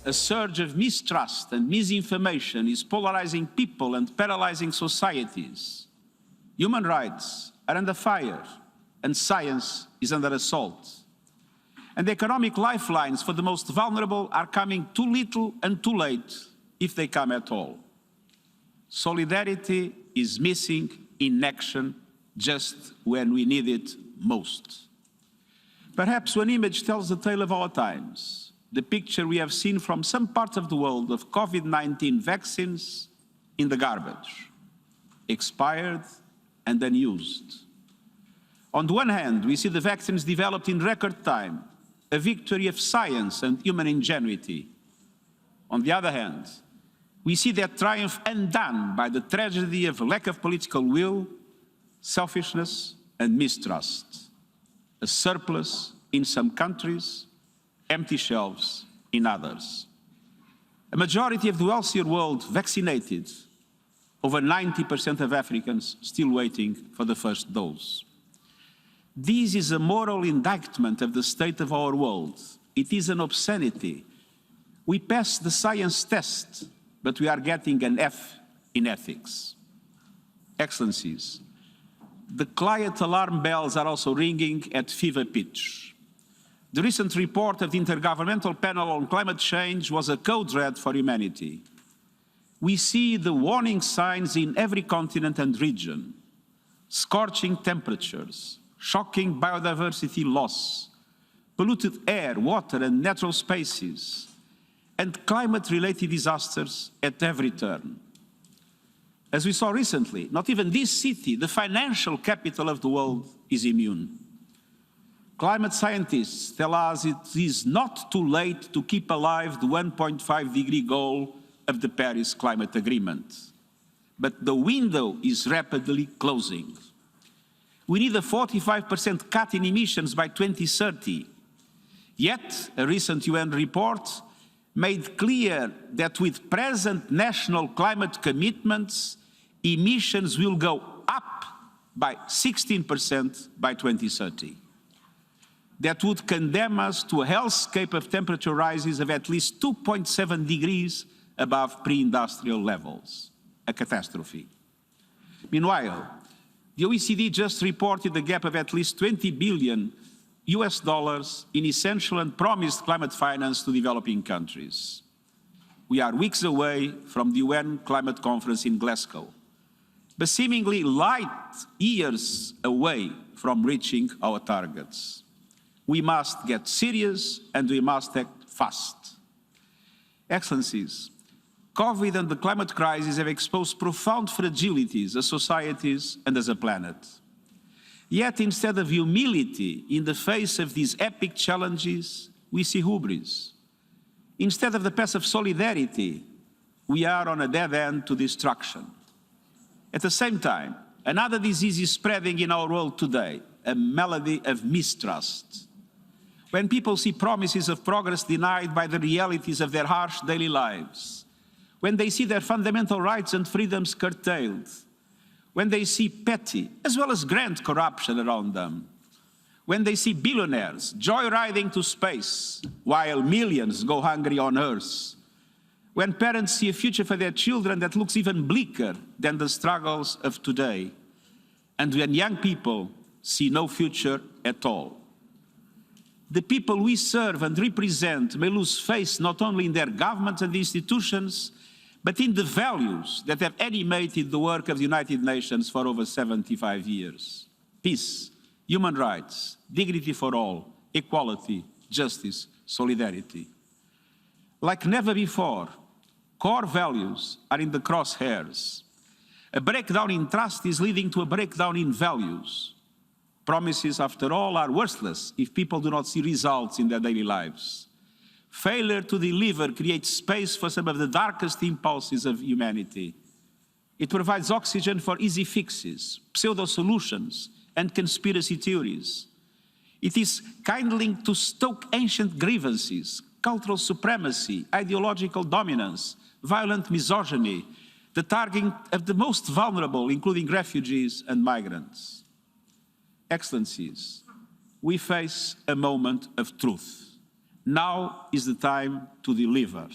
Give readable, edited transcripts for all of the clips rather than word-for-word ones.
A surge of mistrust and misinformation is polarizing people and paralyzing societies. Human rights are under fire, and science is under assault. And the economic lifelines for the most vulnerable are coming too little and too late, if they come at all. Solidarity is missing in action just when we need it most. Perhaps one image tells the tale of our times. The picture we have seen from some parts of the world of COVID-19 vaccines in the garbage, expired and unused. On the one hand, we see the vaccines developed in record time, a victory of science and human ingenuity. On the other hand, we see that triumph undone by the tragedy of lack of political will, selfishness and mistrust. A surplus in some countries, empty shelves in others. A majority of the wealthier world vaccinated, over 90% of Africans still waiting for the first dose. This is a moral indictment of the state of our world. It is an obscenity. We passed the science test, but we are getting an F in ethics. Excellencies, the climate alarm bells are also ringing at fever pitch. The recent report of the Intergovernmental Panel on Climate Change was a code red for humanity. We see the warning signs in every continent and region. Scorching temperatures, shocking biodiversity loss, polluted air, water and natural spaces, and climate-related disasters at every turn. As we saw recently, not even this city, the financial capital of the world, is immune. Climate scientists tell us it is not too late to keep alive the 1.5-degree goal of the Paris Climate Agreement. But the window is rapidly closing. We need a 45% cut in emissions by 2030. Yet, a recent UN report made clear that with present national climate commitments, emissions will go up by 16% by 2030. That would condemn us to a hellscape of temperature rises of at least 2.7 degrees above pre-industrial levels, a catastrophe. Meanwhile, the OECD just reported a gap of at least $20 billion in essential and promised climate finance to developing countries. We are weeks away from the UN Climate Conference in Glasgow, but seemingly light years away from reaching our targets. We must get serious and we must act fast. Excellencies, COVID and the climate crisis have exposed profound fragilities as societies and as a planet. Yet instead of humility in the face of these epic challenges, we see hubris. Instead of the path of solidarity, we are on a dead end to destruction. At the same time, another disease is spreading in our world today, a malady of mistrust. When people see promises of progress denied by the realities of their harsh daily lives, when they see their fundamental rights and freedoms curtailed, when they see petty as well as grand corruption around them, when they see billionaires joyriding to space while millions go hungry on Earth, when parents see a future for their children that looks even bleaker than the struggles of today, and when young people see no future at all. The people we serve and represent may lose faith not only in their governments and institutions, but in the values that have animated the work of the United Nations for over 75 years. Peace, human rights, dignity for all, equality, justice, solidarity. Like never before, core values are in the crosshairs. A breakdown in trust is leading to a breakdown in values. Promises, after all, are worthless if people do not see results in their daily lives. Failure to deliver creates space for some of the darkest impulses of humanity. It provides oxygen for easy fixes, pseudo-solutions, and conspiracy theories. It is kindling to stoke ancient grievances, cultural supremacy, ideological dominance, violent misogyny, the targeting of the most vulnerable, including refugees and migrants. Excellencies, we face a moment of truth. Now is the time to deliver.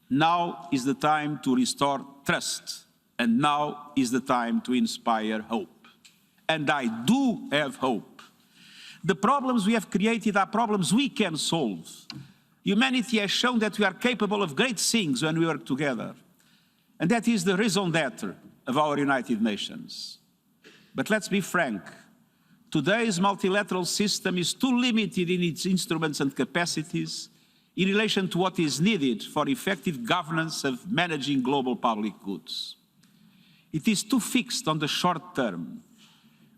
Now is the time to restore trust. And now is the time to inspire hope. And I do have hope. The problems we have created are problems we can solve. Humanity has shown that we are capable of great things when we work together. And that is the raison d'être of our United Nations. But let's be frank. Today's multilateral system is too limited in its instruments and capacities in relation to what is needed for effective governance of managing global public goods. It is too fixed on the short term.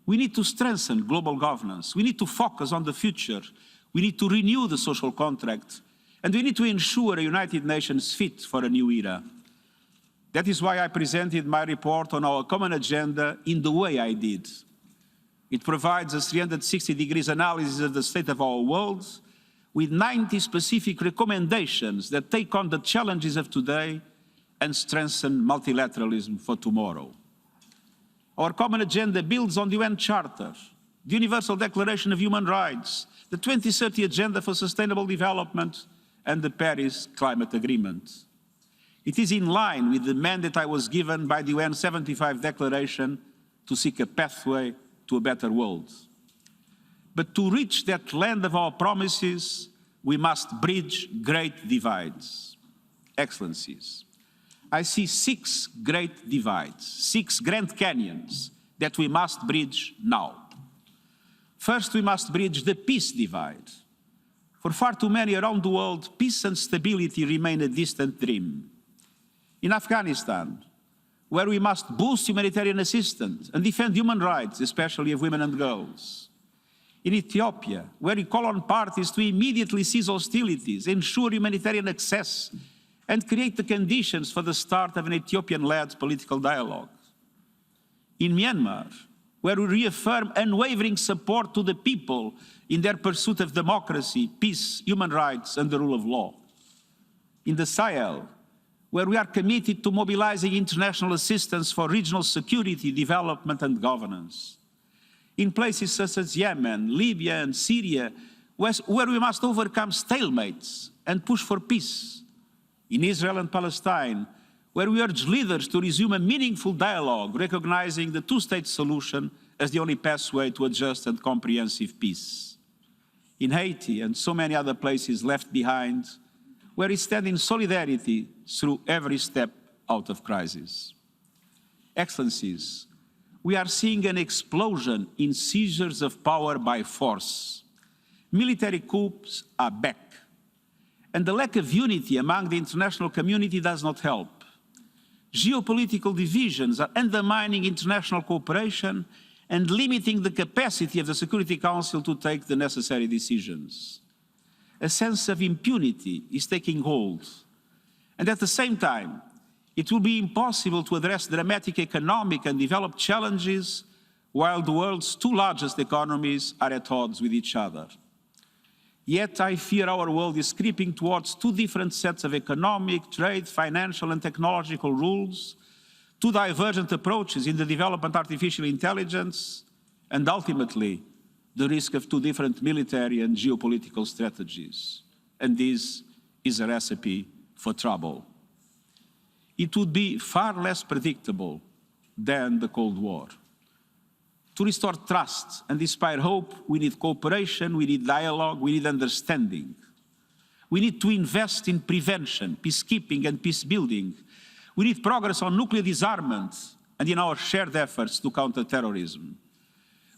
We need to strengthen global governance. We need to focus on the future. We need to renew the social contract. And we need to ensure a United Nations fit for a new era. That is why I presented my report on our common agenda in the way I did. It provides a 360-degree analysis of the state of our world with 90 specific recommendations that take on the challenges of today and strengthen multilateralism for tomorrow. Our common agenda builds on the UN Charter, the Universal Declaration of Human Rights, the 2030 Agenda for Sustainable Development, and the Paris Climate Agreement. It is in line with the mandate I was given by the UN 75 Declaration to seek a pathway to a better world. But to reach that land of our promises, we must bridge great divides. Excellencies, I see 6 great divides, 6 Grand Canyons that we must bridge now. First, we must bridge the peace divide. For far too many around the world, peace and stability remain a distant dream. In Afghanistan, where we must boost humanitarian assistance and defend human rights, especially of women and girls. In Ethiopia, where we call on parties to immediately cease hostilities, ensure humanitarian access, and create the conditions for the start of an Ethiopian-led political dialogue. In Myanmar, where we reaffirm unwavering support to the people in their pursuit of democracy, peace, human rights, and the rule of law. In the Sahel, where we are committed to mobilizing international assistance for regional security, development, and governance. In places such as Yemen, Libya, and Syria, where we must overcome stalemates and push for peace. In Israel and Palestine, where we urge leaders to resume a meaningful dialogue, recognizing the two-state solution as the only pathway to a just and comprehensive peace. In Haiti and so many other places left behind, where we stand in solidarity through every step out of crisis. Excellencies, we are seeing an explosion in seizures of power by force. Military coups are back. And the lack of unity among the international community does not help. Geopolitical divisions are undermining international cooperation and limiting the capacity of the Security Council to take the necessary decisions. A sense of impunity is taking hold. And at the same time, it will be impossible to address dramatic economic and development challenges while the world's 2 largest economies are at odds with each other. Yet I fear our world is creeping towards 2 different sets of economic, trade, financial, and technological rules, 2 divergent approaches in the development of artificial intelligence, and ultimately, the risk of 2 different military and geopolitical strategies. And this is a recipe for trouble. It would be far less predictable than the Cold War. To restore trust and inspire hope, we need cooperation, we need dialogue, we need understanding. We need to invest in prevention, peacekeeping, and peace building. We need progress on nuclear disarmament and in our shared efforts to counter terrorism.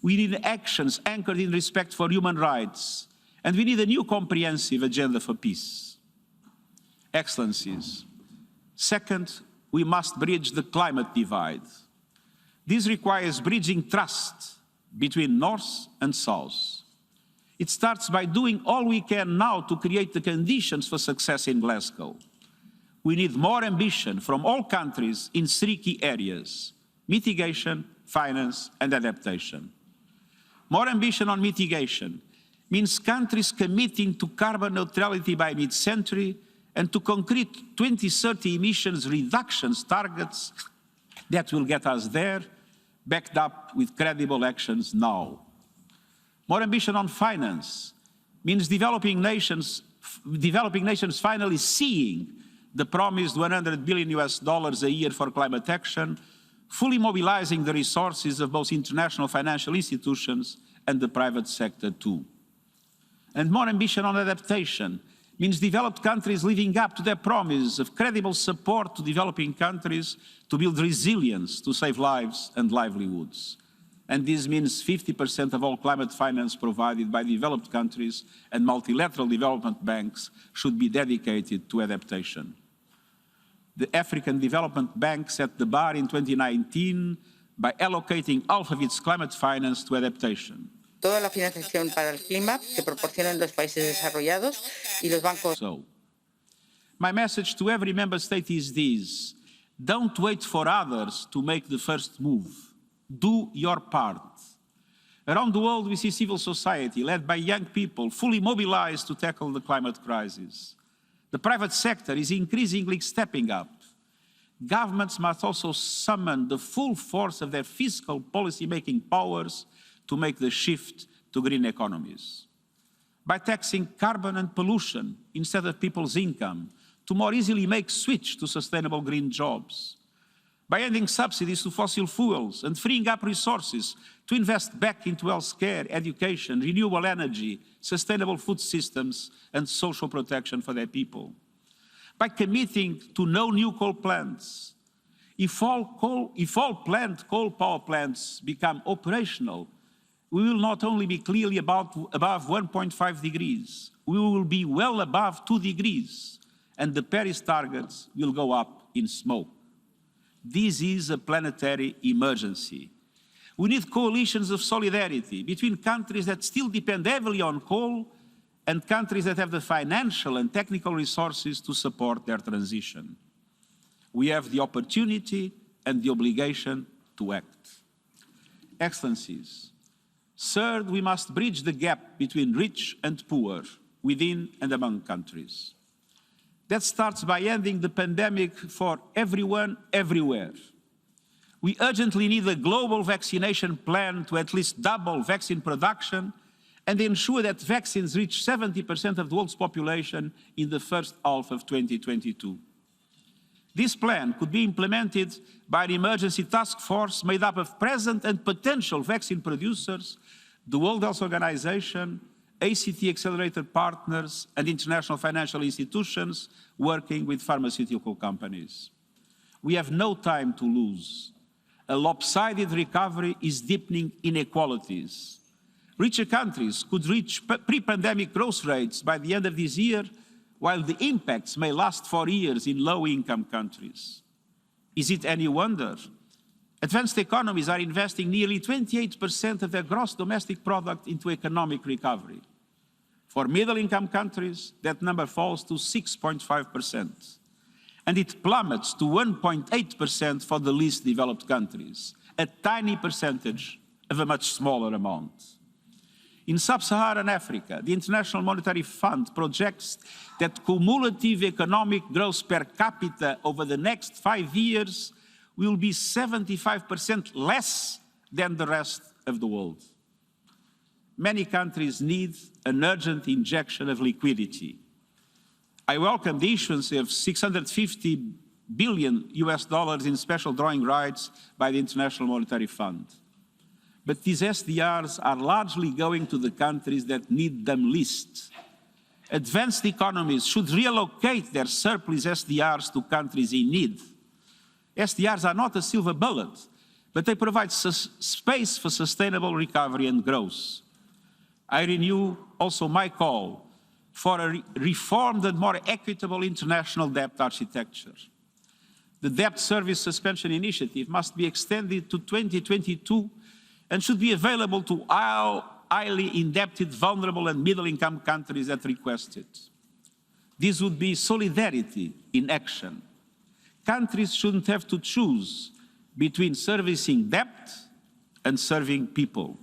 We need actions anchored in respect for human rights, and we need a new comprehensive agenda for peace. Excellencies, second, we must bridge the climate divide. This requires bridging trust between North and South. It starts by doing all we can now to create the conditions for success in Glasgow. We need more ambition from all countries in 3 key areas: mitigation, finance, and adaptation. More ambition on mitigation means countries committing to carbon neutrality by mid-century and to concrete 2030 emissions reductions targets that will get us there, backed up with credible actions now. More ambition on finance means developing nations developing nations finally seeing the promised $100 billion a year for climate action, fully mobilizing the resources of both international financial institutions and the private sector too. And more ambition on adaptation means developed countries living up to their promise of credible support to developing countries to build resilience to save lives and livelihoods. And this means 50% of all climate finance provided by developed countries and multilateral development banks should be dedicated to adaptation. The African Development Bank set the bar in 2019 by allocating half of its climate finance to adaptation. Toda la financiación para el clima que proporcionan los países desarrollados y los bancos. So, my message to every member state is this: don't wait for others to make the first move. Do your part. Around the world, we see civil society led by young people fully mobilized to tackle the climate crisis. The private sector is increasingly stepping up. Governments must also summon the full force of their fiscal policy-making powers to make the shift to green economies. By taxing carbon and pollution instead of people's income, to more easily make switch to sustainable green jobs. By ending subsidies to fossil fuels and freeing up resources to invest back into healthcare, education, renewable energy, sustainable food systems, and social protection for their people. By committing to no new coal plants. If all planned coal power plants become operational, we will not only be clearly above 1.5 degrees, we will be well above 2 degrees, and the Paris targets will go up in smoke. This is a planetary emergency. We need coalitions of solidarity between countries that still depend heavily on coal and countries that have the financial and technical resources to support their transition. We have the opportunity and the obligation to act. Excellencies, third, we must bridge the gap between rich and poor within and among countries. That starts by ending the pandemic for everyone, everywhere. We urgently need a global vaccination plan to at least double vaccine production and ensure that vaccines reach 70% of the world's population in the first half of 2022. This plan could be implemented by an emergency task force made up of present and potential vaccine producers, the World Health Organization, ACT accelerator partners, and international financial institutions working with pharmaceutical companies. We have no time to lose. A lopsided recovery is deepening inequalities. Richer countries could reach pre-pandemic growth rates by the end of this year, while the impacts may last for years in low-income countries. Is it any wonder? Advanced economies are investing nearly 28% of their gross domestic product into economic recovery. For middle-income countries, that number falls to 6.5%. And it plummets to 1.8% for the least developed countries, a tiny percentage of a much smaller amount. In sub-Saharan Africa, the International Monetary Fund projects that cumulative economic growth per capita over the next 5 years will be 75% less than the rest of the world. Many countries need an urgent injection of liquidity. I welcome the issuance of $650 billion in special drawing rights by the International Monetary Fund. But these SDRs are largely going to the countries that need them least. Advanced economies should relocate their surplus SDRs to countries in need. SDRs are not a silver bullet, but they provide space for sustainable recovery and growth. I renew also my call for a reformed and more equitable international debt architecture. The Debt Service Suspension Initiative must be extended to 2022 and should be available to all highly indebted, vulnerable and middle-income countries that request it. This would be solidarity in action. Countries shouldn't have to choose between servicing debt and serving people.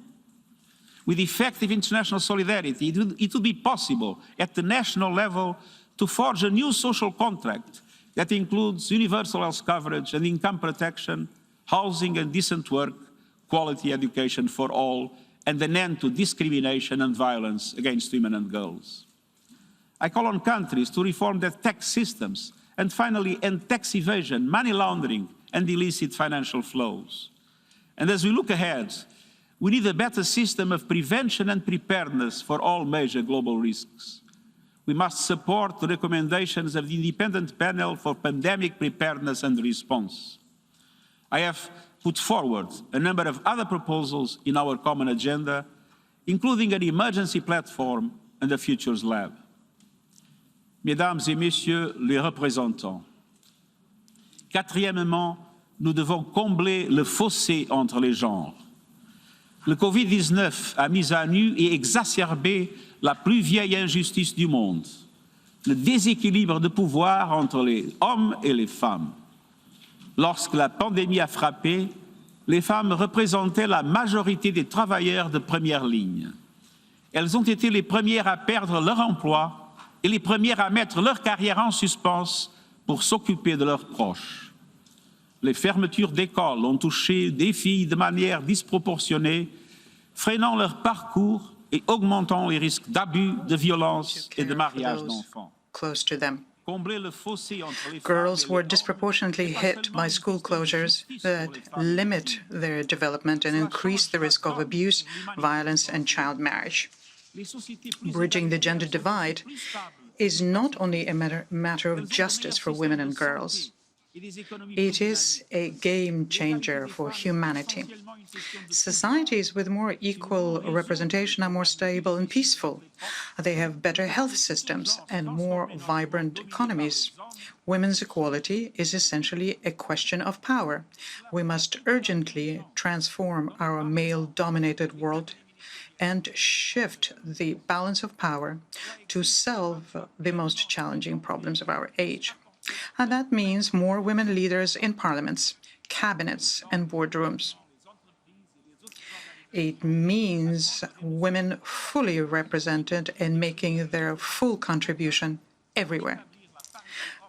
With effective international solidarity, it would be possible at the national level to forge a new social contract that includes universal health coverage and income protection, housing and decent work, quality education for all, and an end to discrimination and violence against women and girls. I call on countries to reform their tax systems and finally end tax evasion, money laundering, and illicit financial flows. And as we look ahead, we need a better system of prevention and preparedness for all major global risks. We must support the recommendations of the Independent Panel for Pandemic Preparedness and Response. I have put forward a number of other proposals in our common agenda, including an emergency platform and a Futures Lab. Mesdames et Messieurs les représentants, quatrièmement, nous devons combler le fossé entre les genres. Le Covid-19 a mis à nu et exacerbé la plus vieille injustice du monde, le déséquilibre de pouvoir entre les hommes et les femmes. Lorsque la pandémie a frappé, les femmes représentaient la majorité des travailleurs de première ligne. Elles ont été les premières à perdre leur emploi et les premières à mettre leur carrière en suspens pour s'occuper de leurs proches. Les fermetures d'écoles ont touché des filles de manière disproportionnée, freinant leur parcours et augmentant les risques d'abus, de violence et de mariage d'enfants. Close to them. Combler le fossé entre les Girls femmes et were les disproportionately hit by school closures that limit their development and increase the risk of abuse, violence, and child marriage. Bridging the gender divide is not only a matter of justice for women and girls. It is a game changer for humanity. Societies with more equal representation are more stable and peaceful. They have better health systems and more vibrant economies. Women's equality is essentially a question of power. We must urgently transform our male-dominated world and shift the balance of power to solve the most challenging problems of our age. And that means more women leaders in parliaments, cabinets, and boardrooms. It means women fully represented and making their full contribution everywhere.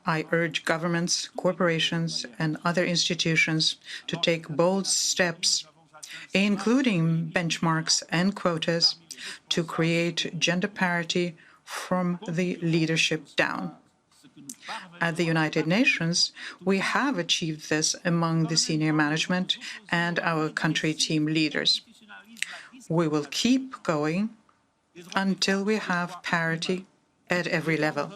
I urge governments, corporations, and other institutions to take bold steps, including benchmarks and quotas, to create gender parity from the leadership down. At the United Nations, we have achieved this among the senior management and our country team leaders. We will keep going until we have parity at every level.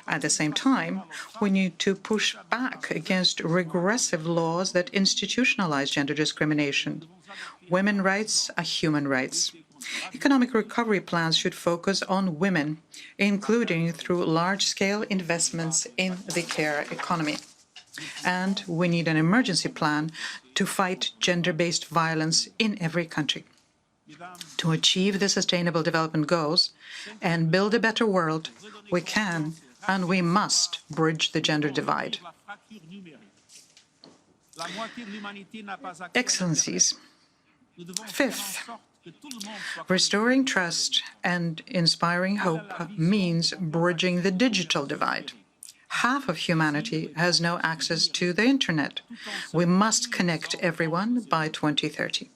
At the same time, we need to push back against regressive laws that institutionalize gender discrimination. Women's rights are human rights. Economic recovery plans should focus on women, including through large-scale investments in the care economy. And we need an emergency plan to fight gender-based violence in every country. To achieve the Sustainable Development Goals and build a better world, we can and we must bridge the gender divide. Excellencies, fifth, restoring trust and inspiring hope means bridging the digital divide. Half of humanity has no access to the internet. We must connect everyone by 2030.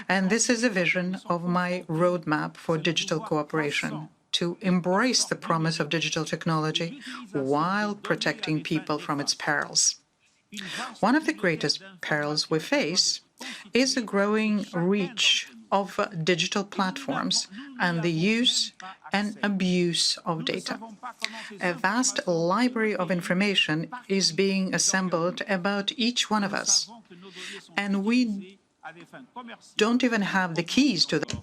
And this is a vision of my roadmap for digital cooperation, to embrace the promise of digital technology while protecting people from its perils. One of the greatest perils we face is the growing reach of digital platforms and the use and abuse of data. A vast library of information is being assembled about each one of us, and we don't even have the keys to them.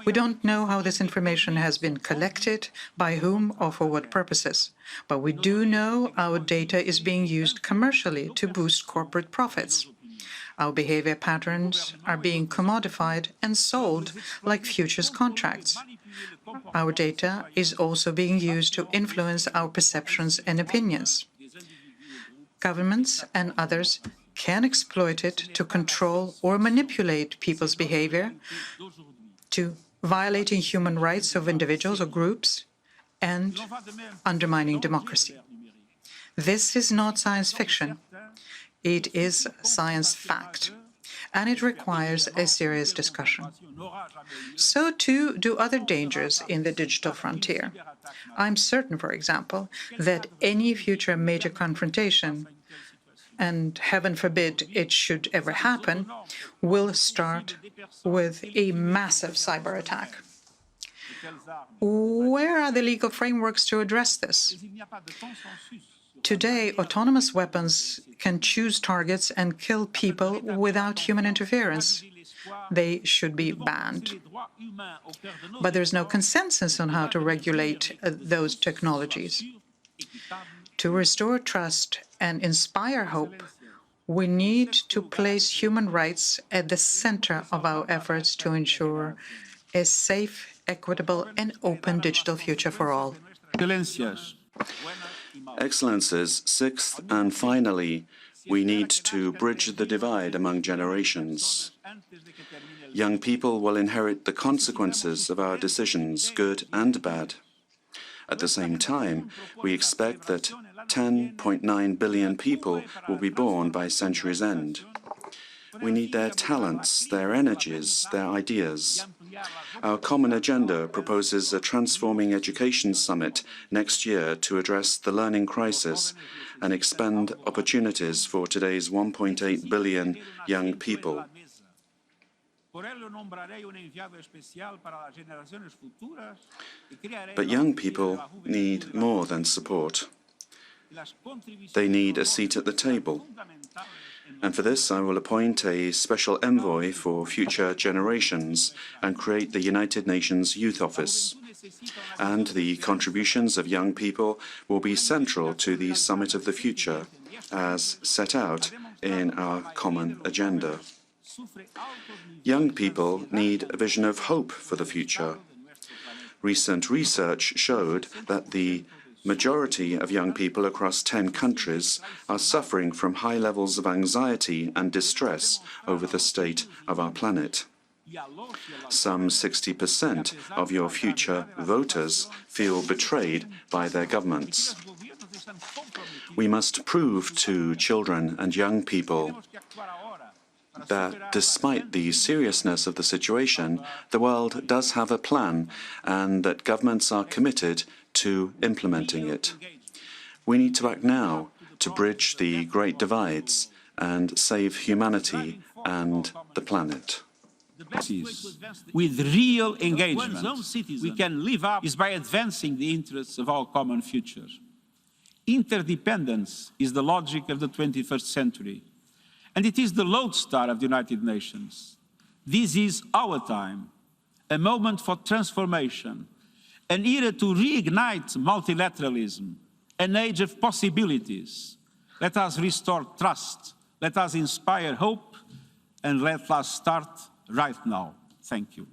We don't know how this information has been collected, by whom, or for what purposes. But we do know our data is being used commercially to boost corporate profits. Our behavior patterns are being commodified and sold like futures contracts. Our data is also being used to influence our perceptions and opinions. Governments and others can exploit it to control or manipulate people's behavior, to violating human rights of individuals or groups, and undermining democracy. This is not science fiction. It is science fact. and it requires a serious discussion. So too do other dangers in the digital frontier. I'm certain, for example, that any future major confrontation, and heaven forbid it should ever happen, will start with a massive cyber attack. Where are the legal frameworks to address this? Today, autonomous weapons can choose targets and kill people without human interference. They should be banned. But there's no consensus on how to regulate those technologies. To restore trust and inspire hope, we need to place human rights at the center of our efforts to ensure a safe, equitable, and open digital future for all. Excellencies, sixth and finally, we need to bridge the divide among generations. Young people will inherit the consequences of our decisions, good and bad. At the same time, we expect that 10.9 billion people will be born by century's end. We need their talents, their energies, their ideas. Our common agenda proposes a transforming education summit next year to address the learning crisis and expand opportunities for today's 1.8 billion young people. But young people need more than support. They need a seat at the table. And for this, I will appoint a special envoy for future generations and create the United Nations Youth Office. And the contributions of young people will be central to the Summit of the Future, as set out in our common agenda. Young people need a vision of hope for the future. Recent research showed that the majority of young people across 10 countries are suffering from high levels of anxiety and distress over the state of our planet. Some 60% of your future voters feel betrayed by their governments. We must prove to children and young people that despite the seriousness of the situation, the world does have a plan and that governments are committed to implementing it. We need to act now to bridge the great divides and save humanity and the planet. With real engagement, we can live up is by advancing the interests of our common future. Interdependence is the logic of the 21st century, and it is the lodestar of the United Nations. This is our time, a moment for transformation, an era to reignite multilateralism, an age of possibilities. Let us restore trust, let us inspire hope, and let us start right now. Thank you.